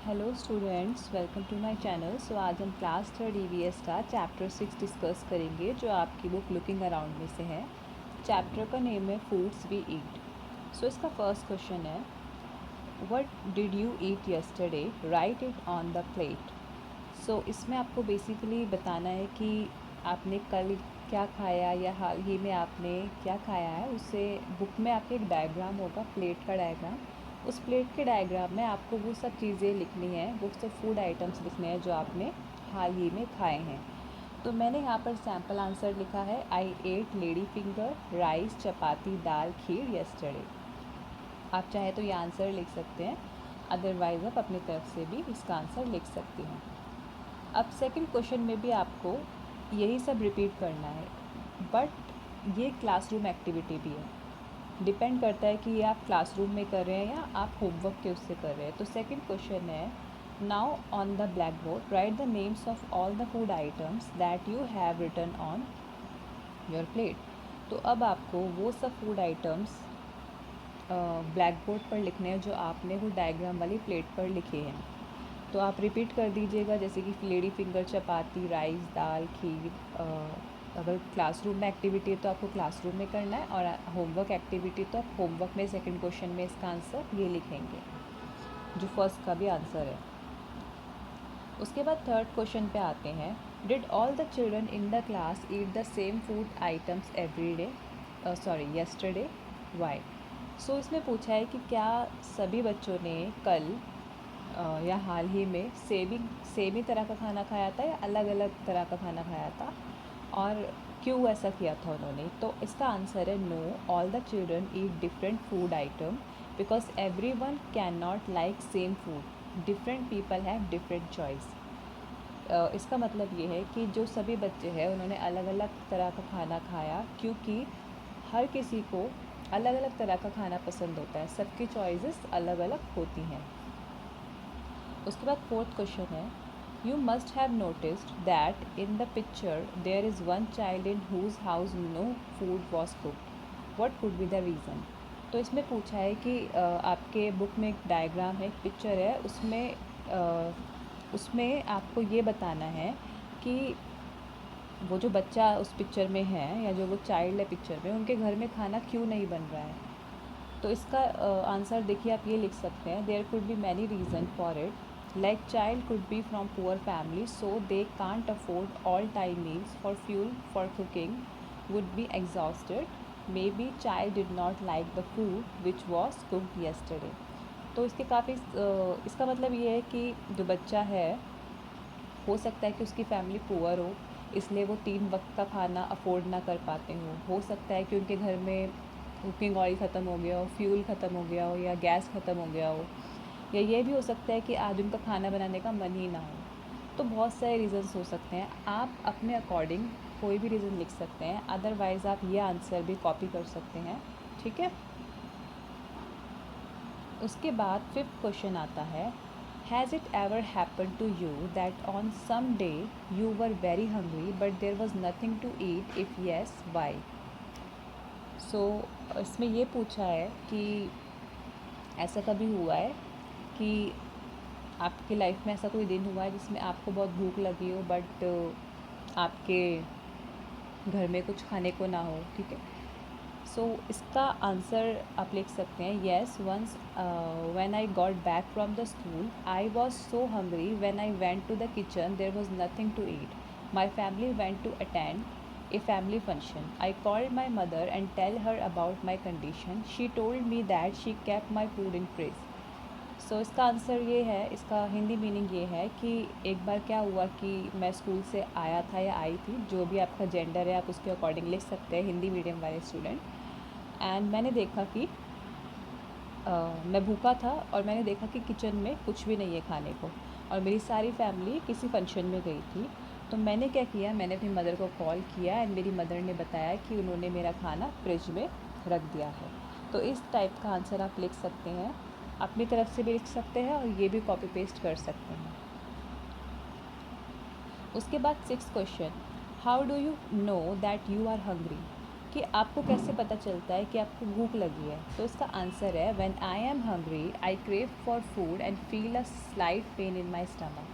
Hello students, welcome to my channel. So आज हम class third EVS का chapter 6 discuss करेंगे, जो आपकी बुक लुकिंग अराउंड में से है। चैप्टर का नेम है फूड्स वी ईट। सो इसका फर्स्ट क्वेश्चन है, what did you eat yesterday, write it on the plate. So इसमें आपको बेसिकली बताना है कि आपने कल क्या खाया या हाल ही में आपने क्या खाया है। उससे बुक में आपके एक डायग्राम होगा, प्लेट का डायग्राम। उस प्लेट के डायग्राम में आपको वो सब चीज़ें लिखनी है, वो सब फूड आइटम्स लिखने हैं जो आपने हाल ही में खाए हैं। तो मैंने यहाँ पर सैम्पल आंसर लिखा है, आई एट लेडी फिंगर, राइस, चपाती, दाल, खीर यस्टरडे। आप चाहे तो ये आंसर लिख सकते हैं, अदरवाइज़ आप अपनी तरफ से भी इसका आंसर लिख सकते हैं। अब सेकंड क्वेश्चन में भी आपको यही सब रिपीट करना है, बट ये क्लासरूम एक्टिविटी भी है। डिपेंड करता है कि ये आप क्लासरूम में कर रहे हैं या आप होमवर्क के उससे कर रहे हैं। तो सेकंड क्वेश्चन है, now on the black board write the names of all the food items that you have written on your plate. तो अब आपको वो सब फूड आइटम्स ब्लैक बोर्ड पर लिखने हैं जो आपने वो डायग्राम वाली प्लेट पर लिखे हैं। तो आप रिपीट कर दीजिएगा, जैसे कि लेडी फिंगर, चपाती, राइस, दाल, खीर। अगर क्लासरूम में एक्टिविटी है तो आपको क्लासरूम में करना है, और होमवर्क एक्टिविटी तो आप होमवर्क में सेकंड क्वेश्चन में इसका आंसर ये लिखेंगे, जो फर्स्ट का भी आंसर है। उसके बाद थर्ड क्वेश्चन पे आते हैं, did all the children in the class eat the same food items every day, yesterday, why. So इसमें पूछा है कि क्या सभी बच्चों ने कल या हाल ही में सेम ही तरह का खाना खाया था या अलग अलग तरह का खाना खाया था, और क्यों ऐसा किया था उन्होंने। तो इसका आंसर है no, all the children eat different food item because every one can not like same food, different people have different choice. इसका मतलब ये है कि जो सभी बच्चे हैं उन्होंने अलग अलग तरह का खाना खाया, क्योंकि हर किसी को अलग अलग तरह का खाना पसंद होता है, सबकी चॉइसेस अलग अलग होती हैं। उसके बाद फोर्थ क्वेश्चन है, you must have noticed that in the picture there is one child in whose house no food was cooked, what could be the reason. तो इसमें पूछा है कि आपके बुक में एक डायग्राम है, एक पिक्चर है, उसमें आपको ये बताना है कि वो जो बच्चा उस पिक्चर में है या जो वो चाइल्ड है पिक्चर में, उनके घर में खाना क्यों नहीं बन रहा है। तो इसका आंसर देखिए, आप ये लिख सकते हैं, there could be many reason for it, like child could be from poor family so they can't afford all time meals, for fuel for cooking would be exhausted, may be child did not like the food which was cooked yesterday. तो इसके काफ़ी इसका मतलब ये है कि जो बच्चा है, हो सकता है कि उसकी फैमिली पुअर हो, इसलिए वो 3 वक्त का खाना अफोर्ड ना कर पाते हो सकता है कि उनके घर में कुकिंग ऑयल ख़त्म हो गया हो, फ्यूल ख़त्म हो गया हो, या गैस ख़त्म हो गया हो, या ये भी हो सकता है कि आज उनका खाना बनाने का मन ही ना हो। तो बहुत सारे रीज़न्स हो सकते हैं, आप अपने अकॉर्डिंग कोई भी रीज़न लिख सकते हैं, अदरवाइज़ आप ये आंसर भी कॉपी कर सकते हैं, ठीक है। उसके बाद फिफ्थ क्वेश्चन आता है, has it ever happen to you that on some day you were very hungry but there was nothing to eat, if yes why. So इसमें ये पूछा है कि ऐसा कभी हुआ है कि आपकी लाइफ में ऐसा कोई दिन हुआ है जिसमें आपको बहुत भूख लगी हो, बट आपके घर में कुछ खाने को ना हो, ठीक है। सो इसका आंसर आप लिख सकते हैं, yes once when I got back from the school I was so hungry when I went to the kitchen there was nothing to eat, my family went to attend a family function. I called my mother and tell her about my condition. She told me that she kept my food in fridge. सो इसका answer ये है, इसका Hindi meaning ये है कि एक बार क्या हुआ कि मैं स्कूल से आया था या आई थी, जो भी आपका जेंडर है आप उसके अकॉर्डिंग लिख सकते हैं, हिंदी मीडियम वाले स्टूडेंट। एंड मैंने देखा कि मैं भूखा था और मैंने देखा कि किचन में कुछ भी नहीं है खाने को, और मेरी सारी फैमिली किसी फंक्शन में गई थी। तो मैंने क्या किया, मैंने अपनी मदर को कॉल किया एंड मेरी मदर ने बताया कि उन्होंने मेरा खाना फ्रिज में रख दिया है। तो इस टाइप का आंसर आप लिख सकते हैं, अपनी तरफ से भी लिख सकते हैं और ये भी कॉपी पेस्ट कर सकते हैं। उसके बाद six question, how do you know that you are hungry. कि आपको कैसे पता चलता है कि आपको भूख लगी है। तो इसका आंसर है when I am hungry I crave for food and feel a slight pain in my stomach.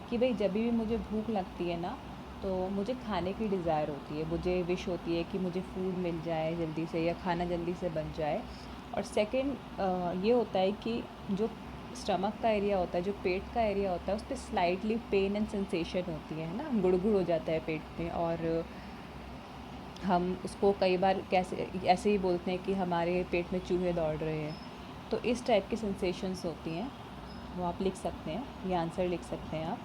कि भाई जब भी मुझे भूख लगती है ना, तो मुझे खाने की डिज़ायर होती है, मुझे विश होती है कि मुझे फूड मिल जाए जल्दी से या खाना जल्दी से बन जाए। और सेकंड ये होता है कि जो स्टमक का एरिया होता है, जो पेट का एरिया होता है, उस पर स्लाइटली पेन एंड सेंसेशन होती है ना, गुड़गुड़ हो जाता है पेट में। और हम उसको कई बार कैसे ऐसे ही बोलते हैं कि हमारे पेट में चूहे दौड़ रहे हैं। तो इस टाइप की सेंसेशंस होती हैं, वो आप लिख सकते हैं, ये आंसर लिख सकते हैं आप।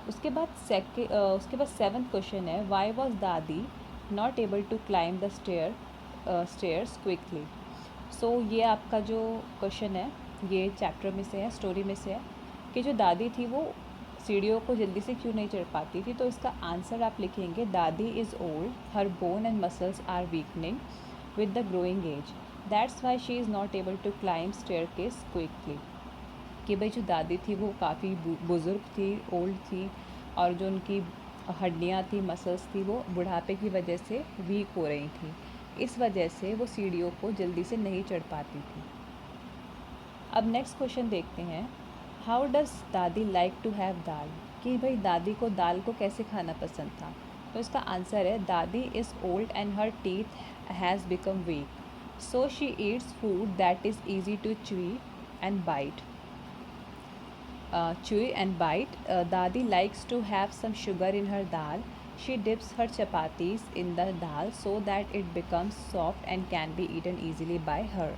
उसके बाद सेवन्थ क्वेश्चन है why was Dadi not able to climb the stairs quickly. So ये आपका जो क्वेश्चन है ये चैप्टर में से है, स्टोरी में से है, कि जो दादी थी वो सीढ़ियों को जल्दी से क्यों नहीं चढ़ पाती थी। तो इसका आंसर आप लिखेंगे Dadi is old, her bone and muscles are weakening with the growing age, that's why she is not able to climb staircase quickly. कि भाई जो दादी थी वो काफ़ी बुज़ुर्ग थी, ओल्ड थी, और जो उनकी हड्डियाँ थी, मसल्स थी, वो बुढ़ापे की वजह से वीक हो रही थी। इस वजह से वो सीढ़ियों को जल्दी से नहीं चढ़ पाती थी। अब नेक्स्ट क्वेश्चन देखते हैं, हाउ डज़ दादी लाइक टू हैव दाल। कि भाई दादी को दाल को कैसे खाना पसंद था। तो इसका आंसर है Dadi is old and her teeth has become weak, so she eats food that is easy to chew and bite. Dadi likes to have some sugar in her dal. She dips her chapatis in the dal so that it becomes soft and can be eaten easily by her.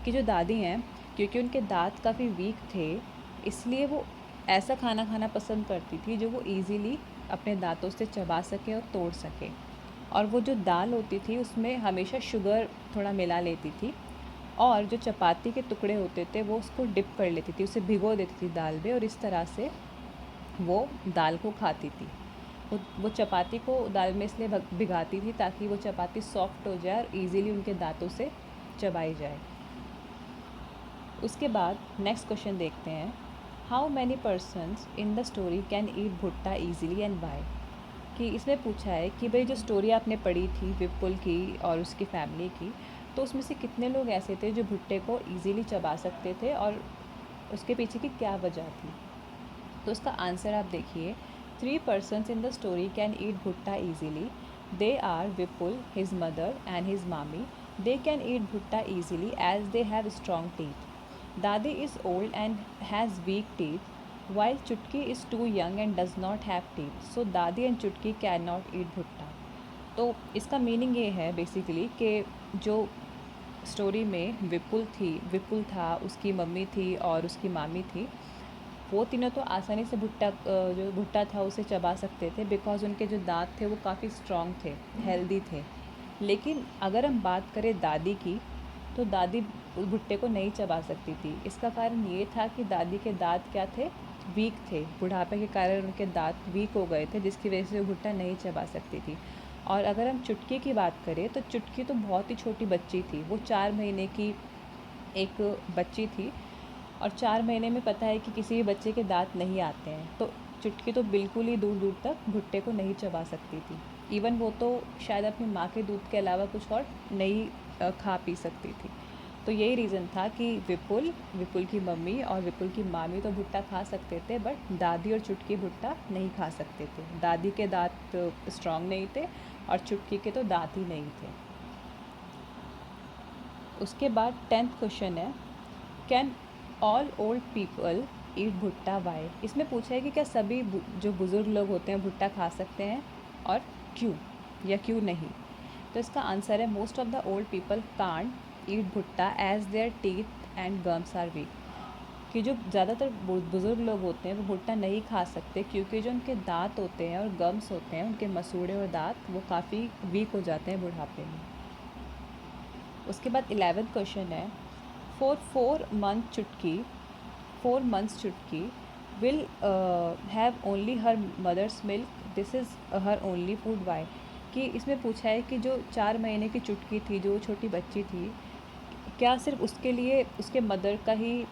कि जो दादी हैं, क्योंकि उनके दांत काफ़ी week थे, इसलिए वो ऐसा खाना खाना पसंद करती थी जो वो इजीली अपने दांतों से चबा सके और तोड़ सके। और वो जो दाल होती थी उसमें हमेशा शुगर थोड़ा मिला लेती थी, और जो चपाती के टुकड़े होते थे वो उसको डिप कर लेती थी, उसे भिगो देती थी दाल में, और इस तरह से वो दाल को खाती थी। वो चपाती को दाल में इसलिए भिगाती थी ताकि वो चपाती सॉफ्ट हो जाए और इजीली उनके दांतों से चबाई जाए। उसके बाद नेक्स्ट क्वेश्चन देखते हैं, how many persons in the story can eat भुट्टा ईजिली एंड वाई। कि इसमें पूछा है कि भाई जो स्टोरी आपने पढ़ी थी विपुल की और उसकी फैमिली की, तो उसमें से कितने लोग ऐसे थे जो भुट्टे को ईज़िली चबा सकते थे, और उसके पीछे की क्या वजह थी। तो उसका आंसर आप देखिए, 3 persons in the story can eat भुट्टा easily. They are Vipul, his mother and his mommy. They can eat भुट्टा easily as they have strong teeth. Dadi is old and has weak teeth, while Chutki is too young and does not have teeth. So Dadi and Chutki cannot eat भुट्टा. तो इसका meaning ये है basically कि जो story में विपुल था, उसकी मम्मी थी और उसकी मामी थी, वो तीनों तो आसानी से जो भुट्टा था उसे चबा सकते थे, बिकॉज़ उनके जो दाँत थे वो काफ़ी स्ट्रॉन्ग थे, हेल्दी थे। लेकिन अगर हम बात करें दादी की, तो दादी उस भुट्टे को नहीं चबा सकती थी। इसका कारण ये था कि दादी के दाँत क्या थे, वीक थे, बुढ़ापे के कारण उनके दाँत वीक हो गए थे, जिसकी वजह से वो भुट्टा नहीं चबा सकती थी। और अगर हम चुटकी की बात करें, तो चुटकी तो बहुत ही छोटी बच्ची थी, वो 4 महीने की एक बच्ची थी, और 4 महीने में पता है कि किसी भी बच्चे के दाँत नहीं आते हैं। तो चुटकी तो बिल्कुल ही दूर दूर तक भुट्टे को नहीं चबा सकती थी। इवन वो तो शायद अपनी माँ के दूध के अलावा कुछ और नहीं खा पी सकती थी। तो यही रीज़न था कि विपुल की मम्मी और विपुल की मामी तो भुट्टा खा सकते थे, बट दादी और चुटकी भुट्टा नहीं खा सकते थे। दादी के दाँत स्ट्रॉन्ग नहीं थे और चुटकी के तो दाँत ही नहीं थे। उसके बाद 10th क्वेश्चन है, can all old people eat भुट्टा वाई। इसमें पूछा है कि क्या सभी जो बुज़ुर्ग लोग होते हैं भुट्टा खा सकते हैं, और क्यों या क्यों नहीं। तो इसका आंसर है most of the old people can't eat bhutta as their teeth and gums are weak. कि जो ज़्यादातर बुज़ुर्ग लोग होते हैं वो भुट्टा नहीं खा सकते, क्योंकि जो उनके दांत होते हैं और गम्स होते हैं, उनके मसूड़े और दांत, वो काफ़ी वीक हो जाते हैं बुढ़ापे में। उसके बाद 11th क्वेश्चन है, for 4 months Chutki will have only her mother's milk, this is her only food why. कि इसमें पूछा है कि जो 4 महीने की चुटकी थी, जो छोटी बच्ची थी, क्या सिर्फ उसके लिए उसके मदर का ही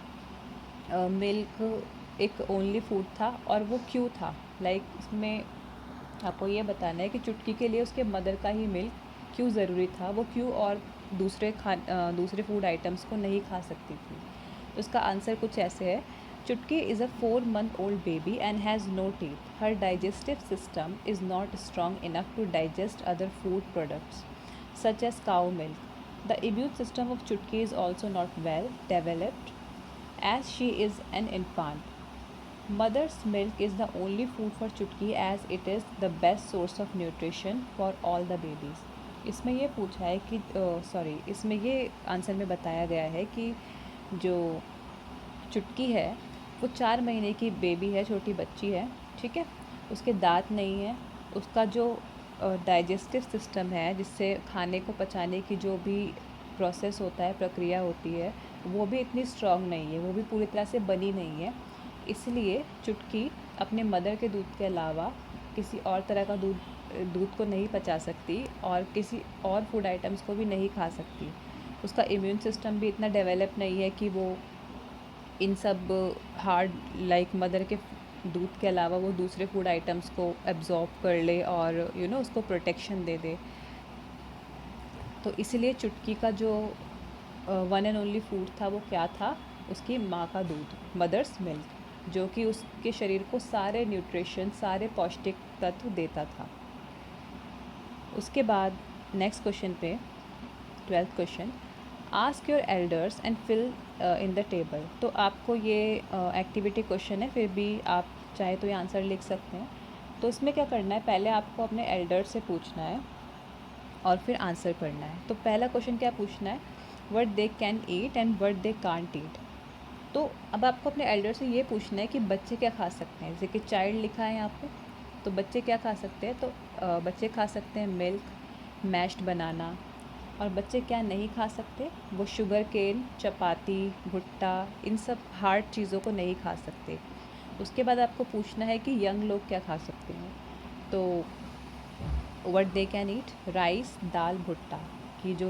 मिल्क एक ओनली फूड था, और वो क्यों था। लाइक इसमें आपको ये बताना है कि चुटकी के लिए उसके मदर का ही मिल्क क्यों ज़रूरी था, वो क्यों और दूसरे फूड आइटम्स को नहीं खा सकती थी। तो इसका आंसर कुछ ऐसे है, चुटकी is a 4 month old baby and has no teeth. Her digestive system is not strong enough to digest other food products, such as cow milk. The immune system of Chutki is also not well developed as she is an infant. Mother's milk is the only food for Chutki as it is the best source of nutrition for all the babies. इसमें ये पूछा है कि इसमें ये answer में बताया गया है कि जो चुटकी है वो 4 महीने की बेबी है, छोटी बच्ची है, ठीक है। उसके दांत नहीं है, उसका जो डाइजेस्टिव सिस्टम है जिससे खाने को पचाने की जो भी प्रोसेस होता है, प्रक्रिया होती है, वो भी इतनी स्ट्रॉन्ग नहीं है, वो भी पूरी तरह से बनी नहीं है। इसलिए चुटकी अपने मदर के दूध के अलावा किसी और तरह का दूध को नहीं पचा सकती और किसी और फूड आइटम्स को भी नहीं खा सकती। उसका इम्यून सिस्टम भी इतना डेवलप नहीं है कि वो इन सब हार्ड लाइक मदर के दूध के अलावा वो दूसरे फूड आइटम्स को एब्जॉर्ब कर ले और उसको प्रोटेक्शन दे दे। तो इसलिए चुटकी का जो वन एंड ओनली फूड था वो क्या था, उसकी माँ का दूध, मदर्स मिल्क, जो कि उसके शरीर को सारे न्यूट्रिशन, सारे पौष्टिक तत्व देता था। उसके बाद नेक्स्ट क्वेश्चन पे 12th question, ask your elders and fill in the table. तो आपको ये एक्टिविटी क्वेश्चन है, फिर भी आप चाहे तो ये आंसर लिख सकते हैं। तो इसमें क्या करना है, पहले आपको अपने एल्डर्स से पूछना है और फिर आंसर करना है। तो पहला क्वेश्चन क्या पूछना है, what they can eat and what they can't eat. तो अब आपको अपने एल्डर से ये पूछना है कि बच्चे क्या खा सकते हैं, जैसे कि चाइल्ड लिखा है यहाँ पे, तो बच्चे क्या खा सकते हैं। तो बच्चे खा सकते हैं मिल्क, मैश्ड बनाना। और बच्चे क्या नहीं खा सकते, वो शुगर केन, चपाती, भुट्टा, इन सब हार्ड चीज़ों को नहीं खा सकते। उसके बाद आपको पूछना है कि यंग लोग क्या खा सकते हैं। तो what they can eat, rice, dal, bhutta, कि जो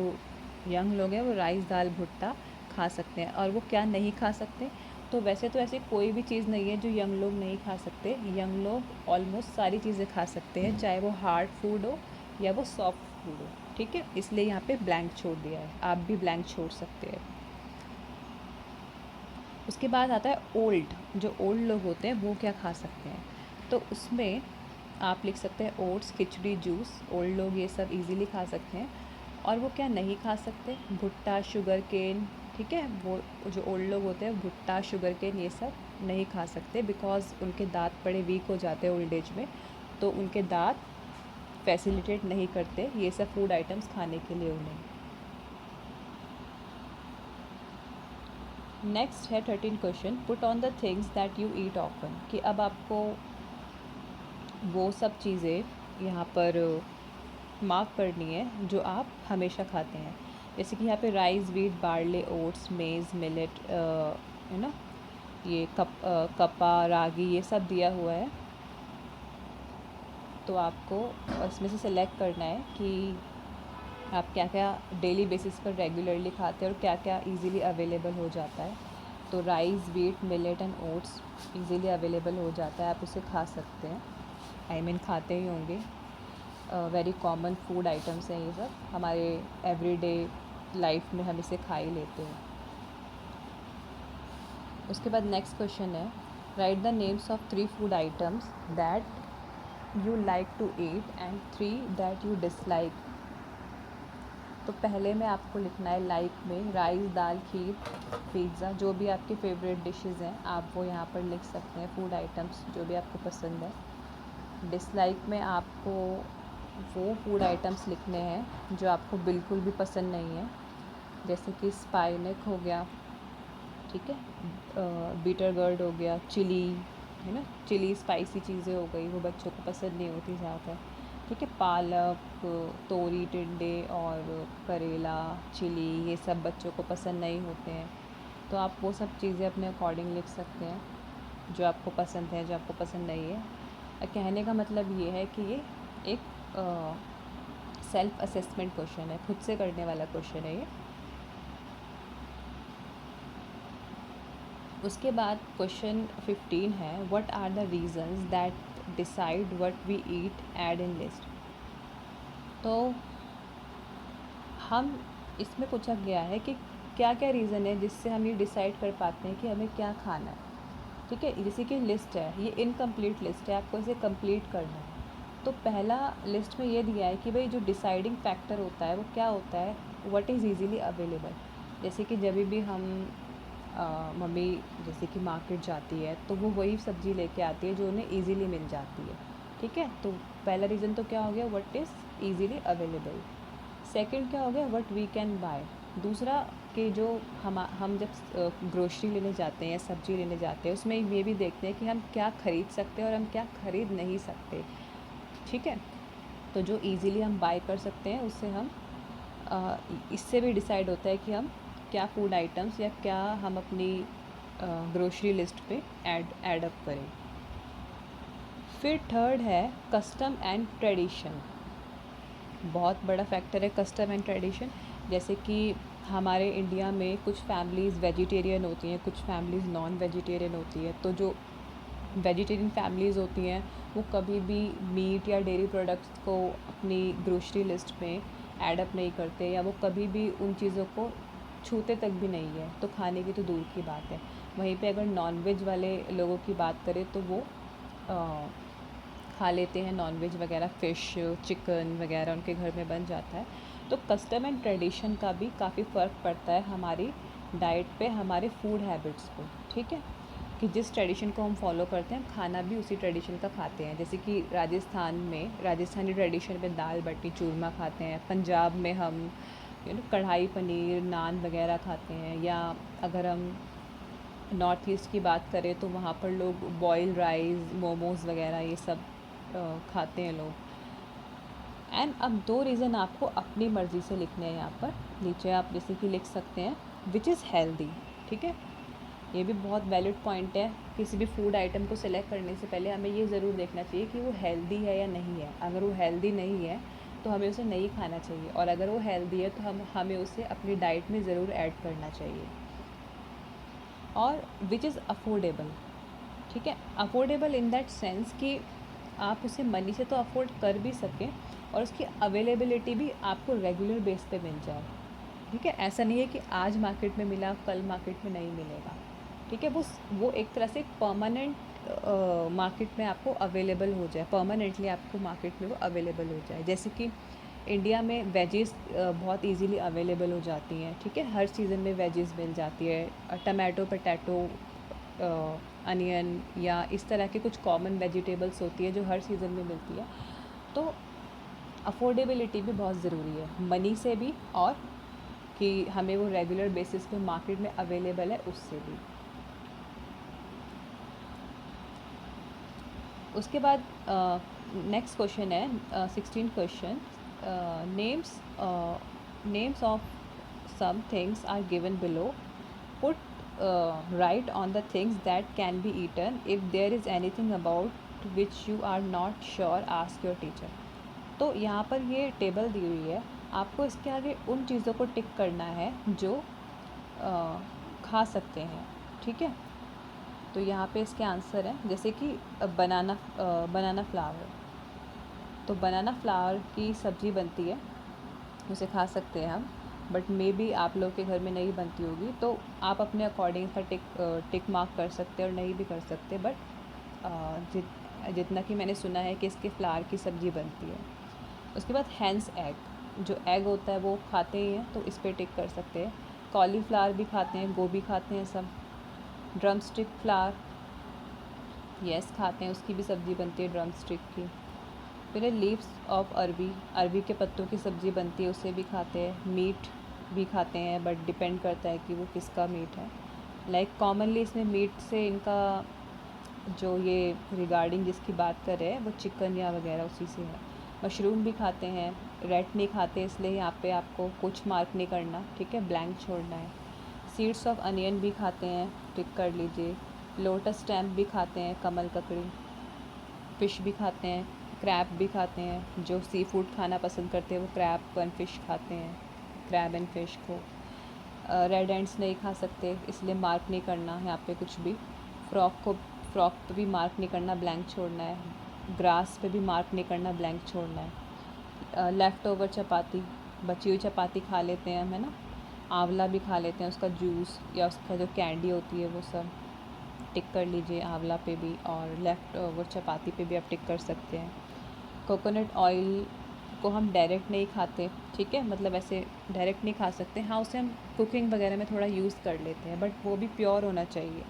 यंग लोग हैं वो राइस, दाल, भुट्टा खा सकते हैं। और वो क्या नहीं खा सकते, तो वैसे तो ऐसी कोई भी चीज़ नहीं है जो यंग लोग नहीं खा सकते। यंग लोग ऑलमोस्ट सारी चीज़ें खा सकते हैं, चाहे वो हार्ड फूड हो या वो सॉफ्ट फूड हो, ठीक है। इसलिए यहाँ पे ब्लैंक छोड़ दिया है, आप भी ब्लैंक छोड़ सकते हैं। उसके बाद आता है ओल्ड, जो ओल्ड लोग होते हैं वो क्या खा सकते हैं। तो उसमें आप लिख सकते हैं ओट्स, खिचड़ी, जूस। ओल्ड लोग ये सब इजीली खा सकते हैं। और वो क्या नहीं खा सकते, भुट्टा, शुगर केन, ठीक है। वो जो ओल्ड लोग होते हैं भुट्टा, शुगर केन ये सब नहीं खा सकते, बिकॉज़ उनके दाँत बड़े वीक हो जाते हैं ओल्ड एज में, तो उनके दाँत फैसिलिटेट नहीं करते ये सब फूड आइटम्स खाने के लिए उन्हें। नेक्स्ट है 13 question, put on the things that you eat often, कि अब आपको वो सब चीज़ें यहाँ पर मार्क करनी है जो आप हमेशा खाते हैं। जैसे कि यहाँ पे राइस, वीट, बार्ले, ओट्स, मेज़, मिलेट, यू नो ये कपा, रागी, ये सब दिया हुआ है। तो आपको इसमें से सिलेक्ट करना है कि आप क्या क्या डेली बेसिस पर रेगुलरली खाते हैं और क्या क्या इजीली अवेलेबल हो जाता है। तो rice, wheat, millet and oats easily available हो जाता है, आप उसे खा सकते हैं। आई मीन खाते ही होंगे, वेरी कॉमन फूड आइटम्स हैं ये सब, हमारे एवरीडे लाइफ में हम इसे खा ही लेते हैं। उसके बाद नेक्स्ट क्वेश्चन है, write the names of 3 food items that you like to eat and 3 that you dislike. तो पहले में आपको लिखना है लाइक में राइस, दाल, खीर, पिज़्ज़ा, जो भी आपके फेवरेट डिशेज़ हैं आप वो यहाँ पर लिख सकते हैं, फूड आइटम्स जो भी आपको पसंद है। डिसलाइक में आपको वो फूड आइटम्स लिखने हैं जो आपको बिल्कुल भी पसंद नहीं है, जैसे कि स्पाइनक हो गया, ठीक है, बीटर गर्ड हो गया, चिली, है ना, चिली स्पाइसी चीज़ें हो गई, वो बच्चों को पसंद नहीं होती ज़्यादातर, ठीक है। पालक, तोरी, टिंडे और करेला, चिली, ये सब बच्चों को पसंद नहीं होते हैं। तो आप वो सब चीज़ें अपने अकॉर्डिंग लिख सकते हैं जो आपको पसंद है, जो आपको पसंद नहीं है। कहने का मतलब ये है कि ये एक सेल्फ असेसमेंट क्वेश्चन है, खुद से करने वाला क्वेश्चन है ये। उसके बाद क्वेश्चन 15 है, what are the reasons that decide what we eat, add in list. तो हम इसमें पूछा गया है कि क्या क्या रीज़न है जिससे हम ये डिसाइड कर पाते हैं कि हमें क्या खाना है। ठीक है, जैसे कि लिस्ट है, ये इनकम्प्लीट लिस्ट है, आपको इसे कंप्लीट करना है। तो पहला लिस्ट में ये दिया है कि भाई जो डिसाइडिंग फैक्टर होता है वो क्या होता है, व्हाट इज़ ईज़िली अवेलेबल। जैसे कि जब भी हम मम्मी जैसे कि मार्केट जाती है तो वो वही सब्ज़ी लेके आती है जो उन्हें ईज़िली मिल जाती है। ठीक है, तो पहला रीज़न तो क्या हो गया, what is easily available. Second क्या हो गया, व्हाट वी कैन बाय। दूसरा कि जो हम जब ग्रोसरी लेने जाते हैं या सब्ज़ी लेने जाते हैं उसमें ये भी देखते हैं कि हम क्या ख़रीद सकते हैं और हम क्या ख़रीद नहीं सकते। ठीक है, तो जो इजीली हम बाय कर सकते हैं उससे हम इससे भी डिसाइड होता है कि हम क्या फूड आइटम्स या क्या हम अपनी ग्रोसरी लिस्ट पे ऐड अप करें। फिर थर्ड है कस्टम एंड ट्रेडिशन। बहुत बड़ा फैक्टर है कस्टम एंड ट्रेडिशन। जैसे कि हमारे इंडिया में कुछ फैमिलीज़ वेजिटेरियन होती हैं, कुछ फैमिलीज़ नॉन वेजिटेरियन होती है। तो जो वेजिटेरियन फैमिलीज़ होती हैं वो कभी भी मीट या डेयरी प्रोडक्ट्स को अपनी ग्रोसरी लिस्ट में ऐड अप नहीं करते, या वो कभी भी उन चीज़ों को छूते तक भी नहीं है, तो खाने की तो दूर की बात है। वहीं पे अगर नॉन वेज वाले लोगों की बात करें तो वो खा लेते हैं नॉन वेज वगैरह, फ़िश चिकन वगैरह उनके घर में बन जाता है। तो कस्टम एंड ट्रेडिशन का भी काफ़ी फ़र्क पड़ता है हमारी डाइट पे, हमारे फूड हैबिट्स पे। ठीक है, कि जिस ट्रेडिशन को हम फॉलो करते हैं खाना भी उसी ट्रेडिशन का खाते हैं। जैसे कि राजस्थान में राजस्थानी ट्रेडिशन में दाल बाटी चूरमा खाते हैं, पंजाब में हम कढ़ाई पनीर नान वगैरह खाते हैं, या अगर हम नॉर्थ ईस्ट की बात करें तो वहाँ पर लोग बॉयल राइस मोमोज़ वगैरह ये सब खाते हैं लोग। एंड अब दो रीज़न आपको अपनी मर्ज़ी से लिखने हैं यहाँ पर। नीचे आप जैसे कि लिख सकते हैं विच इज़ हेल्दी। ठीक है, ये भी बहुत वैलिड पॉइंट है। किसी भी फूड आइटम को सिलेक्ट करने से पहले हमें ये ज़रूर देखना चाहिए कि वो हेल्दी है या नहीं है। अगर वो हेल्दी नहीं है तो हमें उसे नहीं खाना चाहिए, और अगर वो हेल्दी है तो हमें उसे अपनी डाइट में ज़रूर ऐड करना चाहिए। और विच इज़ अफोर्डेबल। ठीक है, अफोर्डेबल इन दैट सेंस कि आप उसे मनी से तो अफोर्ड कर भी सकें और उसकी अवेलेबिलिटी भी आपको रेगुलर बेस पे मिल जाए। ठीक है, ऐसा नहीं है कि आज मार्केट में मिला कल मार्केट में नहीं मिलेगा। ठीक है, वो एक तरह से परमानेंट मार्केट में आपको अवेलेबल हो जाए, परमानेंटली आपको मार्केट में वो अवेलेबल हो जाए। जैसे कि इंडिया में वेजेस बहुत इजीली अवेलेबल हो जाती हैं। ठीक है, हर सीज़न में वेजेस मिल जाती है, टमाटो पोटैटो अनियन या इस तरह की कुछ कॉमन वेजिटेबल्स होती है जो हर सीज़न में मिलती है। तो अफोर्डेबिलिटी भी बहुत ज़रूरी है, मनी से भी और कि हमें वो रेगुलर बेसिस पे मार्केट में अवेलेबल है उससे भी। उसके बाद नेक्स्ट क्वेश्चन है 16 question. Names of some things are given below, put right on the things that can be eaten, if there is anything about which you are not sure ask your teacher. तो यहाँ पर ये table दी हुई है, आपको इसके आगे उन चीज़ों को टिक करना है जो खा सकते हैं। ठीक है, तो यहाँ पे इसके आंसर हैं जैसे कि बनाना फ्लावर। तो बनाना फ्लावर की सब्ज़ी बनती है, उसे खा सकते हैं हम, बट मे बी आप लोग के घर में नहीं बनती होगी, तो आप अपने अकॉर्डिंग इसका टिक मार्क कर सकते हैं और नहीं भी कर सकते। बट जितना कि मैंने सुना है कि इसके फ्लावर की सब्ज़ी बनती है। उसके बाद हैंस एग, जो एग होता है वो खाते ही हैं, तो इस पर टिक कर सकते हैं। कॉलीफ्लावर भी खाते हैं, गोभी खाते हैं सब। ड्रम स्टिक फ्लावर, यस खाते हैं, उसकी भी सब्ज़ी बनती है ड्रम स्टिक की। फिर है लीव्स ऑफ अरबी, अरबी के पत्तों की सब्ज़ी बनती है, उसे भी खाते हैं। मीट भी खाते हैं, बट डिपेंड करता है कि वो किसका मीट है। लाइक कॉमनली इसमें मीट से इनका जो ये रिगार्डिंग जिसकी बात कर रहे हैं वो चिकन या वगैरह उसी से है। मशरूम भी खाते हैं, रेड नहीं खाते, इसलिए यहाँ पे आपको कुछ मार्क नहीं करना। ठीक है, ब्लैंक छोड़ना है। सीड्स ऑफ अनियन भी खाते हैं, टिक कर लीजिए। लोटस स्टैम्प भी खाते हैं, कमल ककड़ी। फ़िश भी खाते हैं, क्रैब भी खाते हैं, जो सी फूड खाना पसंद करते हैं वो क्रैब एंड फ़िश खाते हैं, क्रैब एंड फ़िश को। रेड एंड्स नहीं खा सकते, इसलिए मार्क नहीं करना यहाँ पे कुछ भी। फ्रॉक पे भी मार्क नहीं करना, ब्लैंक छोड़ना है। ग्रास पे भी मार्क नहीं करना, ब्लैंक छोड़ना है। लेफ़्ट ओवर चपाती, बची हुई चपाती खा लेते हैं हम, है ना। आंवला भी खा लेते हैं, उसका जूस या उसका जो कैंडी होती है वो सब टिक कर लीजिए आंवला पे भी, और लेफ़्ट वो चपाती पे भी आप टिक कर सकते हैं। कोकोनट ऑयल को हम डायरेक्ट नहीं खाते, ठीक है, मतलब ऐसे डायरेक्ट नहीं खा सकते। हाँ, उसे हम कुकिंग वगैरह में थोड़ा यूज़ कर लेते हैं, बट वो भी प्योर होना चाहिए।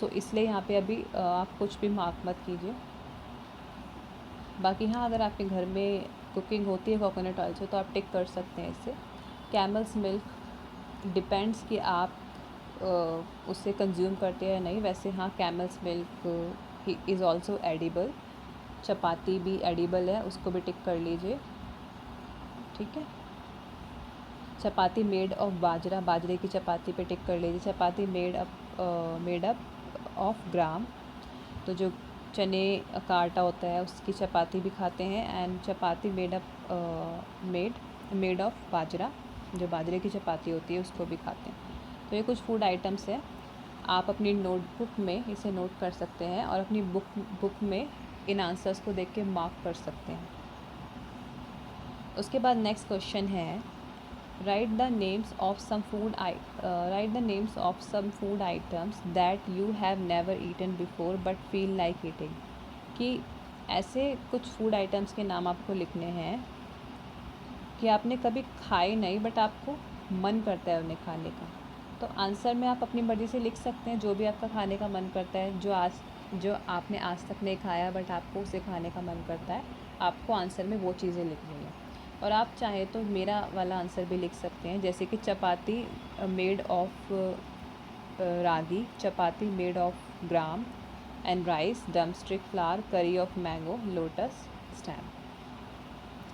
सो इसलिए यहाँ पे अभी आप कुछ भी मार्क मत कीजिए। बाकी हाँ, अगर आपके घर में कुकिंग होती है कोकोनट ऑयल से तो आप टिक कर सकते हैं इससे। कैमल्स मिल्क डिपेंड्स कि आप उससे कंज्यूम करते हैं या नहीं। वैसे हाँ, camel's milk is also edible. Chapati भी एडिबल है, उसको भी टिक कर लीजिए, ठीक है। चपाती मेड ऑफ बाजरा, बाजरे की चपाती पे टिक कर लीजिए। चपाती मेड अप ऑफ ग्राम, तो जो चने का आटा होता है उसकी चपाती भी खाते हैं। एंड चपाती मेड ऑफ बाजरा, जो बाजरे की चपाती होती है उसको भी खाते हैं। तो ये कुछ फूड आइटम्स हैं, आप अपनी नोटबुक में इसे नोट कर सकते हैं और अपनी बुक में इन आंसर्स को देख के मार्क कर सकते हैं। उसके बाद नेक्स्ट क्वेश्चन है, write the names of some food items that you have never eaten before but feel like eating. कि ऐसे कुछ फूड आइटम्स के नाम आपको लिखने हैं कि आपने कभी खाए नहीं बट आपको मन करता है उन्हें खाने का। तो आंसर में आप अपनी मर्ज़ी से लिख सकते हैं जो भी आपका खाने का मन करता है, जो आपने आज तक नहीं खाया बट आपको उसे खाने का मन करता है, आपको आंसर में वो चीज़ें लिखनी है। और आप चाहें तो मेरा वाला आंसर भी लिख सकते हैं, जैसे कि chapati made of ragi, chapati made of gram, and rice, drumstick flower, curry of mango, lotus stem,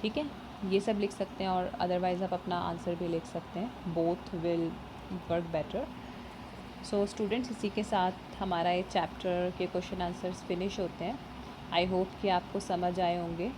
ठीक है। ये सब लिख सकते हैं, और अदरवाइज़ आप अपना आंसर भी लिख सकते हैं, both will work better. So students, इसी के साथ हमारा ये चैप्टर के क्वेश्चन आंसर्स फिनिश होते हैं। आई होप कि आपको समझ आए होंगे।